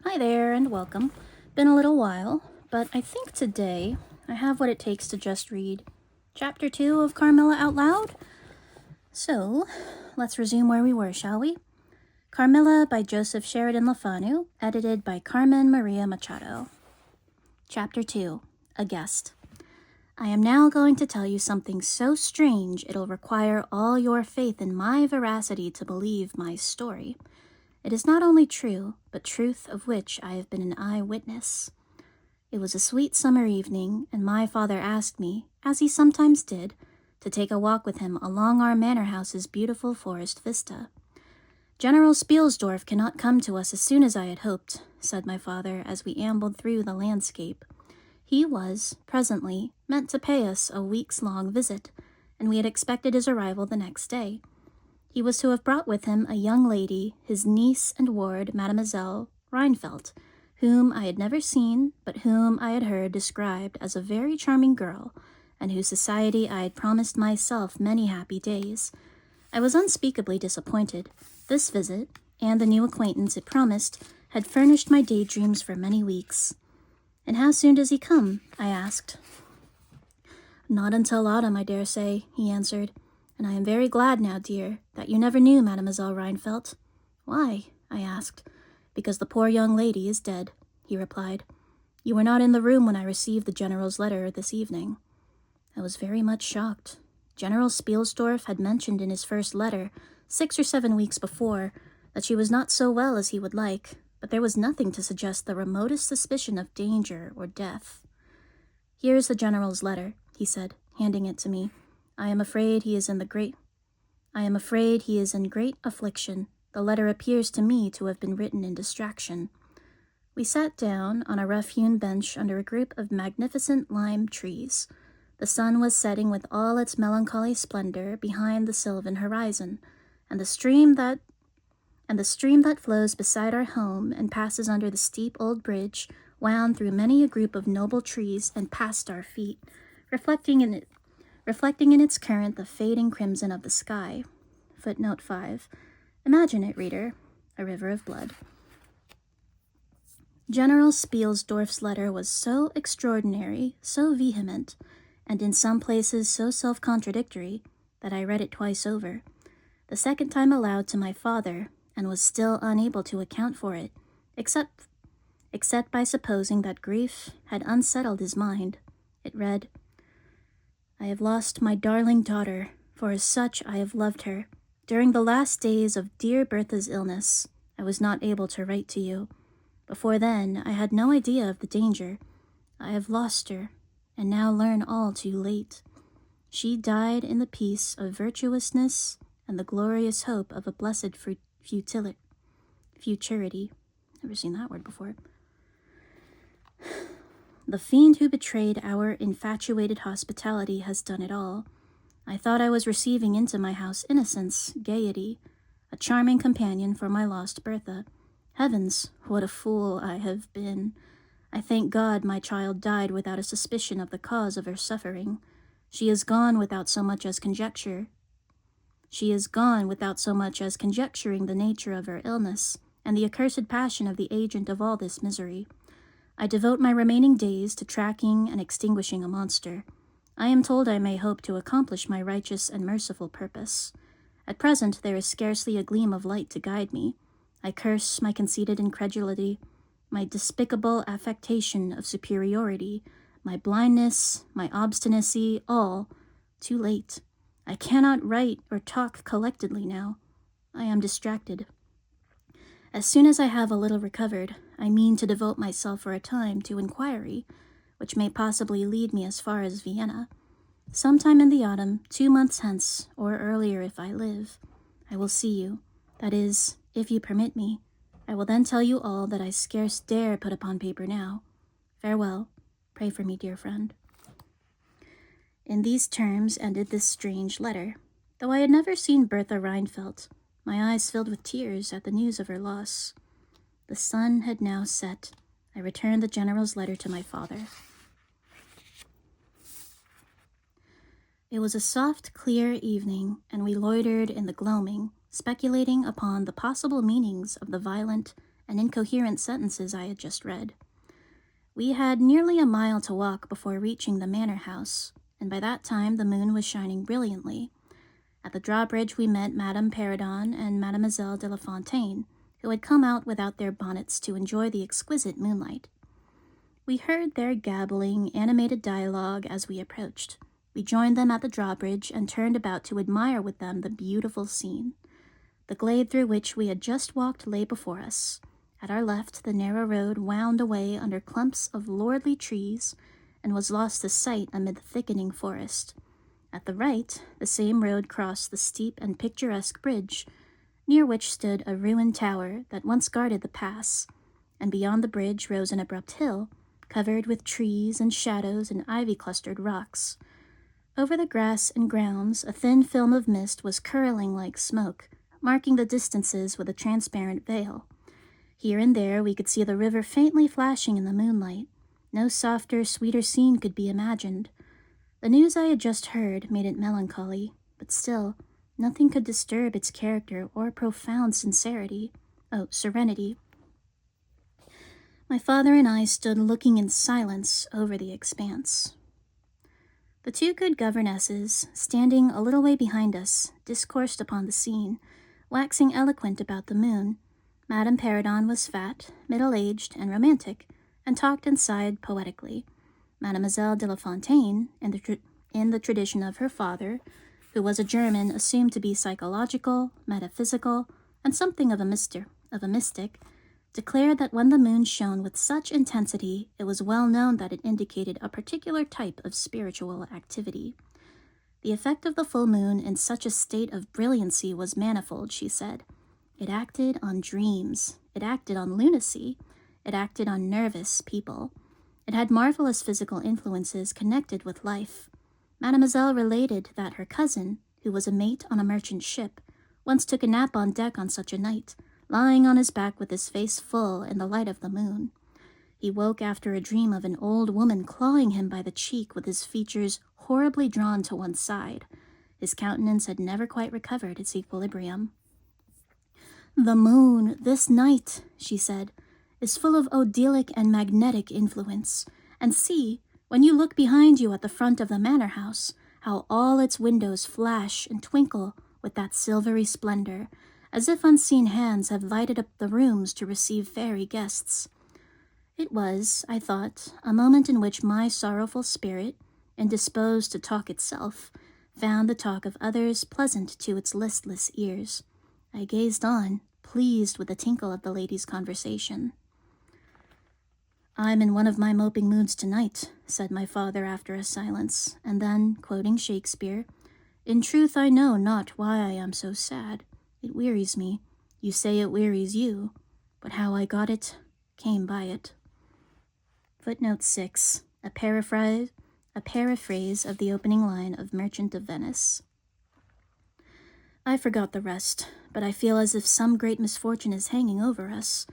Hi there and welcome. Been a little while, but I think today I have what it takes to just read Chapter 2 of Carmilla out loud. So, let's resume where we were, shall we? Carmilla by Joseph Sheridan Lefanu, edited by Carmen Maria Machado. Chapter 2, A Guest. I am now going to tell you something so strange it'll require all your faith in my veracity to believe my story. It is not only true, but truth of which I have been an eyewitness. It was a sweet summer evening, and my father asked me, as he sometimes did, to take a walk with him along our manor house's beautiful forest vista. General Spielsdorf cannot come to us as soon as I had hoped, said my father as we ambled through the landscape. He was, presently, meant to pay us a week's-long visit, and we had expected his arrival the next day. He was to have brought with him a young lady, his niece and ward, Mademoiselle Reinfeldt, whom I had never seen, but whom I had heard described as a very charming girl, and whose society I had promised myself many happy days. I was unspeakably disappointed. This visit, and the new acquaintance it promised, had furnished my daydreams for many weeks. "And how soon does he come?" I asked. "Not until autumn, I dare say," he answered. "And I am very glad now, dear, that you never knew Mademoiselle Reinfeldt." "Why?" I asked. "Because the poor young lady is dead," he replied. "You were not in the room when I received the General's letter this evening." I was very much shocked. General Spielsdorf had mentioned in his first letter, 6 or 7 weeks before, that she was not so well as he would like, but there was nothing to suggest the remotest suspicion of danger or death. "Here is the General's letter," he said, handing it to me. I am afraid he is in great affliction. The letter appears to me to have been written in distraction." We sat down on a rough-hewn bench under a group of magnificent lime trees. The sun was setting with all its melancholy splendor behind the sylvan horizon, and the stream that flows beside our home and passes under the steep old bridge wound through many a group of noble trees and past our feet, reflecting in its current the fading crimson of the sky. Footnote 5. Imagine it, reader, a river of blood. General Spielsdorf's letter was so extraordinary, so vehement, and in some places so self-contradictory, that I read it twice over. The second time aloud to my father, and was still unable to account for it, except by supposing that grief had unsettled his mind. It read, "I have lost my darling daughter, for as such I have loved her. During the last days of dear Bertha's illness, I was not able to write to you. Before then, I had no idea of the danger. I have lost her, and now learn all too late. She died in the peace of virtuousness and the glorious hope of a blessed futurity." Never seen that word before. "The fiend who betrayed our infatuated hospitality has done it all. I thought I was receiving into my house innocence, gaiety, a charming companion for my lost Bertha. Heavens, what a fool I have been! I thank God my child died without a suspicion of the cause of her suffering. She is gone without so much as conjecturing the nature of her illness, and the accursed passion of the agent of all this misery. I devote my remaining days to tracking and extinguishing a monster. I am told I may hope to accomplish my righteous and merciful purpose. At present there is scarcely a gleam of light to guide me. I curse my conceited incredulity, my despicable affectation of superiority, my blindness, my obstinacy, all too late. I cannot write or talk collectedly now. I am distracted. As soon as I have a little recovered, I mean to devote myself for a time to inquiry, which may possibly lead me as far as Vienna. Sometime in the autumn, 2 months hence, or earlier if I live, I will see you. That is, if you permit me. I will then tell you all that I scarce dare put upon paper now. Farewell. Pray for me, dear friend." In these terms ended this strange letter. Though I had never seen Bertha Reinfeldt, my eyes filled with tears at the news of her loss. The sun had now set. I returned the General's letter to my father. It was a soft, clear evening, and we loitered in the gloaming, speculating upon the possible meanings of the violent and incoherent sentences I had just read. We had nearly a mile to walk before reaching the manor house, and by that time the moon was shining brilliantly. At the drawbridge we met Madame Perrodon and Mademoiselle de la Fontaine, who had come out without their bonnets to enjoy the exquisite moonlight. We heard their gabbling, animated dialogue as we approached. We joined them at the drawbridge and turned about to admire with them the beautiful scene. The glade through which we had just walked lay before us. At our left, the narrow road wound away under clumps of lordly trees and was lost to sight amid the thickening forest. At the right, the same road crossed the steep and picturesque bridge, near which stood a ruined tower that once guarded the pass, and beyond the bridge rose an abrupt hill, covered with trees and shadows and ivy-clustered rocks. Over the grass and grounds, a thin film of mist was curling like smoke, marking the distances with a transparent veil. Here and there we could see the river faintly flashing in the moonlight. No softer, sweeter scene could be imagined. The news I had just heard made it melancholy, but still, nothing could disturb its character or profound serenity. My father and I stood looking in silence over the expanse. The two good governesses, standing a little way behind us, discoursed upon the scene, waxing eloquent about the moon. Madame Perrodon was fat, middle-aged, and romantic, and talked and sighed poetically. Mademoiselle de la Fontaine, in the tradition of her father, who was a German assumed to be psychological, metaphysical, and something of a mystic, declared that when the moon shone with such intensity, it was well known that it indicated a particular type of spiritual activity. The effect of the full moon in such a state of brilliancy was manifold, she said. It acted on dreams, it acted on lunacy, it acted on nervous people. It had marvelous physical influences connected with life. Mademoiselle related that her cousin, who was a mate on a merchant ship, once took a nap on deck on such a night, lying on his back with his face full in the light of the moon. He woke after a dream of an old woman clawing him by the cheek with his features horribly drawn to one side. His countenance had never quite recovered its equilibrium. "The moon, this night," she said, "is full of odilic and magnetic influence. And see, when you look behind you at the front of the manor house, how all its windows flash and twinkle with that silvery splendor, as if unseen hands have lighted up the rooms to receive fairy guests." It was, I thought, a moment in which my sorrowful spirit, indisposed to talk itself, found the talk of others pleasant to its listless ears. I gazed on, pleased with the tinkle of the ladies' conversation. "I'm in one of my moping moods tonight," said my father after a silence, and then, quoting Shakespeare, "In truth I know not why I am so sad. It wearies me. You say it wearies you, but how I got it, came by it." Footnote 6. A paraphrase of the opening line of Merchant of Venice. I forgot the rest, but I feel as if some great misfortune is hanging over us.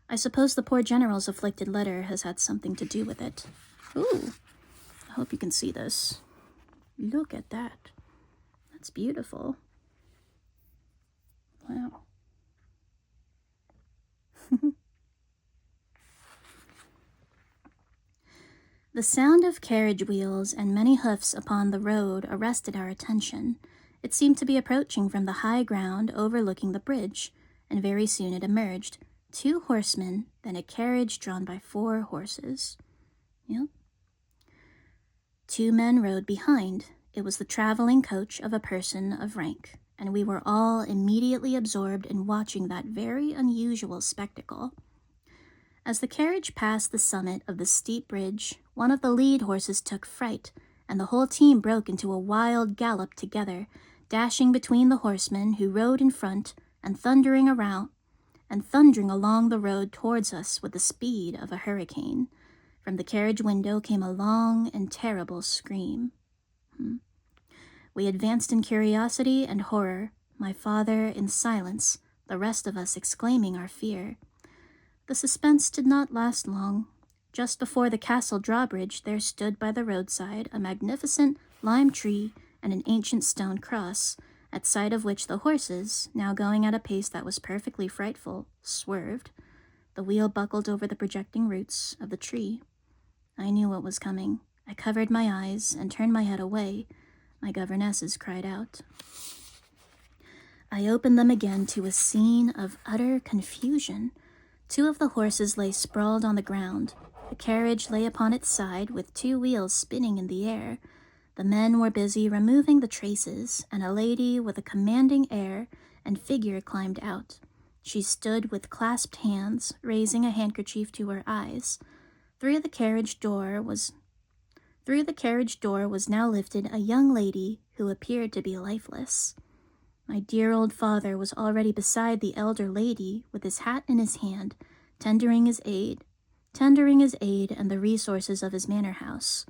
I suppose the poor general's afflicted letter has had something to do with it. Ooh, I hope you can see this. Look at that. That's beautiful. Wow. The sound of carriage wheels and many hoofs upon the road arrested our attention. It seemed to be approaching from the high ground overlooking the bridge, and very soon it emerged. 2 horsemen, then a carriage drawn by 4 horses. Yep. 2 men rode behind. It was the traveling coach of a person of rank, and we were all immediately absorbed in watching that very unusual spectacle. As the carriage passed the summit of the steep bridge, one of the lead horses took fright, and the whole team broke into a wild gallop together, dashing between the horsemen who rode in front and thundering along the road towards us with the speed of a hurricane. From the carriage window came a long and terrible scream. We advanced in curiosity and horror, my father in silence, the rest of us exclaiming our fear. The suspense did not last long. Just before the castle drawbridge there stood by the roadside a magnificent lime tree and an ancient stone cross, at sight of which the horses, now going at a pace that was perfectly frightful, swerved. The wheel buckled over the projecting roots of the tree. I knew what was coming. I covered my eyes and turned my head away. My governesses cried out. I opened them again to a scene of utter confusion. 2 of the horses lay sprawled on the ground. The carriage lay upon its side with 2 wheels spinning in the air. The men were busy removing the traces, and a lady with a commanding air and figure climbed out. She stood with clasped hands, raising a handkerchief to her eyes. Through the carriage door was now lifted a young lady who appeared to be lifeless. My dear old father was already beside the elder lady with his hat in his hand, tendering his aid and the resources of his manor house.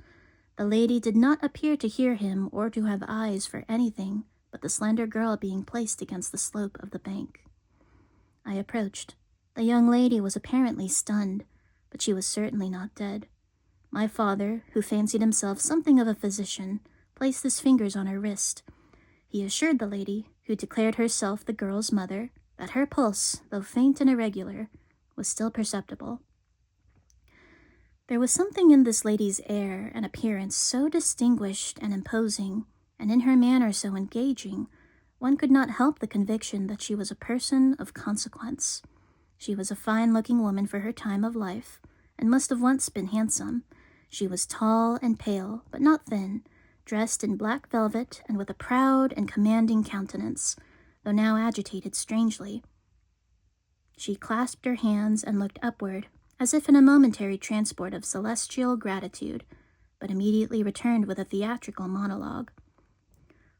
The lady did not appear to hear him or to have eyes for anything but the slender girl being placed against the slope of the bank. I approached. The young lady was apparently stunned, but she was certainly not dead. My father, who fancied himself something of a physician, placed his fingers on her wrist. He assured the lady, who declared herself the girl's mother, that her pulse, though faint and irregular, was still perceptible. There was something in this lady's air and appearance so distinguished and imposing, and in her manner so engaging, one could not help the conviction that she was a person of consequence. She was a fine-looking woman for her time of life, and must have once been handsome. She was tall and pale, but not thin, dressed in black velvet and with a proud and commanding countenance, though now agitated strangely. She clasped her hands and looked upward, as if in a momentary transport of celestial gratitude, but immediately returned with a theatrical monologue.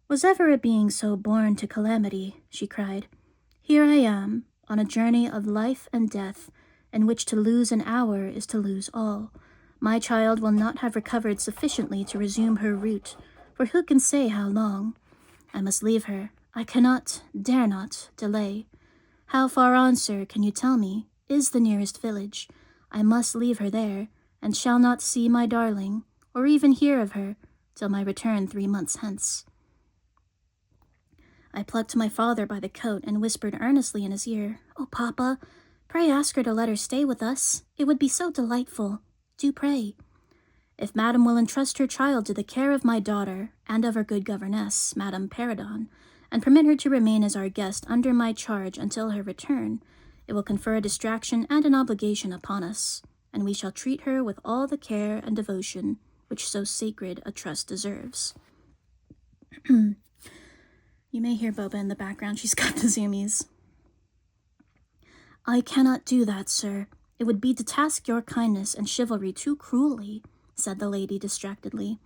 "Was ever a being so born to calamity?" she cried. "Here I am, on a journey of life and death, in which to lose an hour is to lose all. My child will not have recovered sufficiently to resume her route, for who can say how long? I must leave her. I cannot, dare not, delay. How far on, sir, can you tell me, is the nearest village? I must leave her there, and shall not see my darling, or even hear of her, till my return 3 months hence." I plucked my father by the coat and whispered earnestly in his ear, "Oh, Papa, pray ask her to let her stay with us. It would be so delightful. Do pray. If Madam will entrust her child to the care of my daughter and of her good governess, Madame Peridon, and permit her to remain as our guest under my charge until her return, it will confer a distraction and an obligation upon us, and we shall treat her with all the care and devotion which so sacred a trust deserves." You may hear Boba in the background. She's got the zoomies. "I cannot do that, sir. It would be to task your kindness and chivalry too cruelly," said the lady distractedly.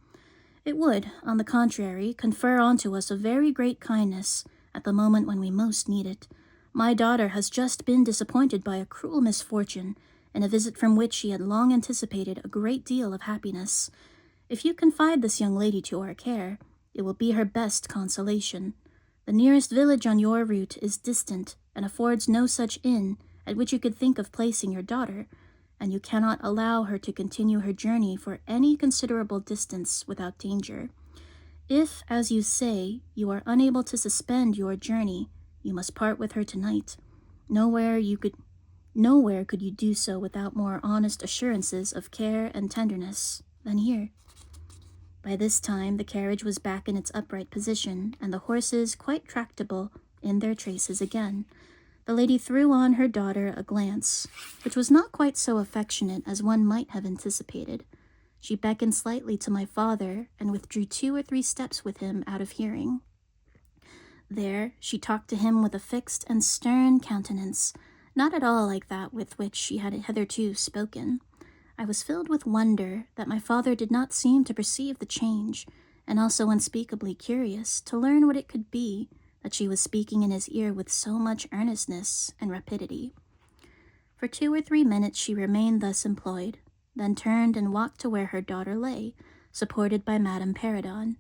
"It would, on the contrary, confer onto us a very great kindness at the moment when we most need it. My daughter has just been disappointed by a cruel misfortune, in a visit from which she had long anticipated a great deal of happiness. If you confide this young lady to our care, it will be her best consolation. The nearest village on your route is distant and affords no such inn at which you could think of placing your daughter, and you cannot allow her to continue her journey for any considerable distance without danger. If, as you say, you are unable to suspend your journey, you must part with her tonight. Nowhere could you do so without more honest assurances of care and tenderness than here." By this time the carriage was back in its upright position, and the horses quite tractable in their traces again. The lady threw on her daughter a glance, which was not quite so affectionate as one might have anticipated. She beckoned slightly to my father, and withdrew 2 or 3 steps with him out of hearing. There she talked to him with a fixed and stern countenance, not at all like that with which she had hitherto spoken. I was filled with wonder that my father did not seem to perceive the change, and also unspeakably curious to learn what it could be that she was speaking in his ear with so much earnestness and rapidity. For 2 or 3 minutes she remained thus employed, then turned and walked to where her daughter lay, supported by Madame Peridon.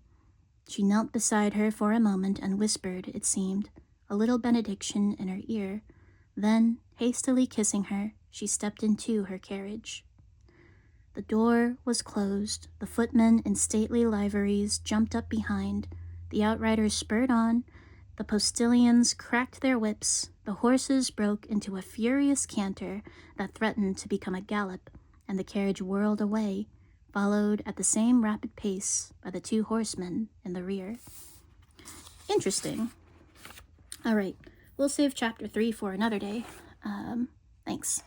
She knelt beside her for a moment and whispered, it seemed, a little benediction in her ear. Then, hastily kissing her, she stepped into her carriage. The door was closed. The footmen in stately liveries jumped up behind. The outriders spurred on. The postilions cracked their whips, the horses broke into a furious canter that threatened to become a gallop, and the carriage whirled away, followed at the same rapid pace by the 2 horsemen in the rear. Interesting. All right, we'll save chapter 3 for another day. Thanks.